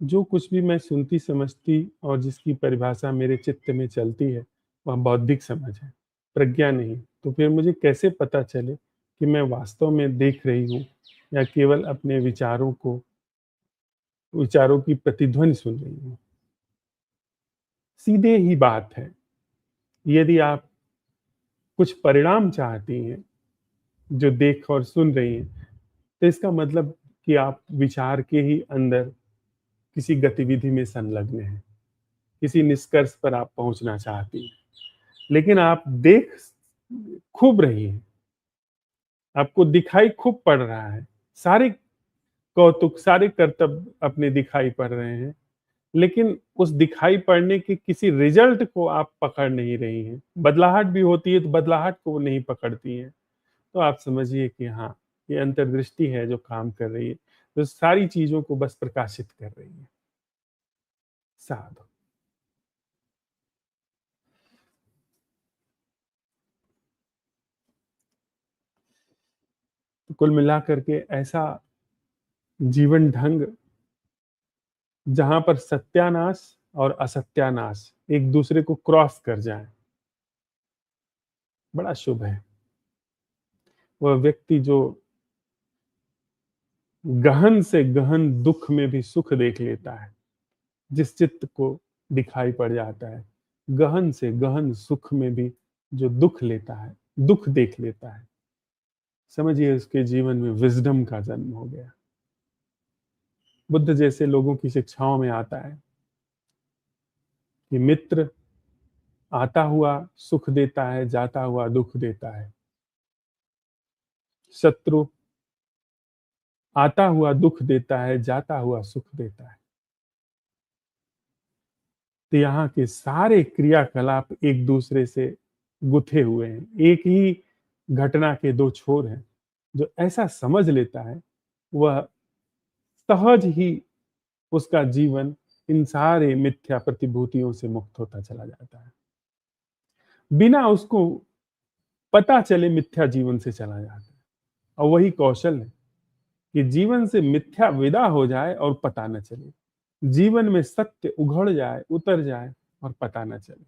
जो कुछ भी मैं सुनती समझती और जिसकी परिभाषा मेरे चित्त में चलती है, वह बौद्धिक समझ है, प्रज्ञा नहीं। तो फिर मुझे कैसे पता चले कि मैं वास्तव में देख रही हूँ या केवल अपने विचारों की प्रतिध्वनि सुन रही हूँ? सीधे ही बात है, यदि आप कुछ परिणाम चाहती हैं, जो देख और सुन रही हैं, तो इसका मतलब कि आप विचार के ही अंदर किसी गतिविधि में संलग्न हैं, किसी निष्कर्ष पर आप पहुँचना चाहती हैं। लेकिन आप देख खूब रही हैं, आपको दिखाई खूब पड़ रहा है, सारे कौतुक, सारे कर्तव्य अपने दिखाई पड़ रहे हैं, लेकिन उस दिखाई पड़ने के किसी रिजल्ट को आप पकड़ नहीं रही हैं। बदलाहट भी होती है तो बदलाहट को वो नहीं पकड़ती हैं। तो आप समझिए कि हाँ, ये अंतर्दृष्टि है जो काम कर रही है, जो सारी चीज़ों को बस प्रकाशित कर रही है। साधु। तो कुल मिलाकर के ऐसा जीवन ढंग जहाँ पर सत्यानाश और असत्यानाश एक दूसरे को क्रॉस कर जाएँ, बड़ा शुभ है। वह व्यक्ति जो गहन से गहन दुःख में भी सुख देख लेता है, जिस चित्त को दिखाई पड़ जाता है, गहन से गहन सुख में भी जो दुःख लेता है, दुःख देख लेता है, समझिए उसके जीवन में विज़डम का जन्म हो गया। बुद्ध जैसे लोगों की शिक्षाओं में आता है कि मित्र आता हुआ सुख देता है, जाता हुआ दुःख देता है। शत्रु आता हुआ दुःख देता है, जाता हुआ सुख देता है। तो यहाँ के सारे क्रियाकलाप एक दूसरे से गुथे हुए हैं, एक ही घटना के दो छोर हैं। जो ऐसा समझ लेता है, वह सहज ही उसका जीवन इन सारे मिथ्या प्रतिभूतियों से मुक्त होता चला जाता है। बिना उसको पता चले मिथ्या जीवन से चला जाता है। और वही कौशल है कि जीवन से मिथ्या विदा हो जाए और पता न चले। जीवन में सत्य उघड़ जाए, उतर जाए और पता न चले।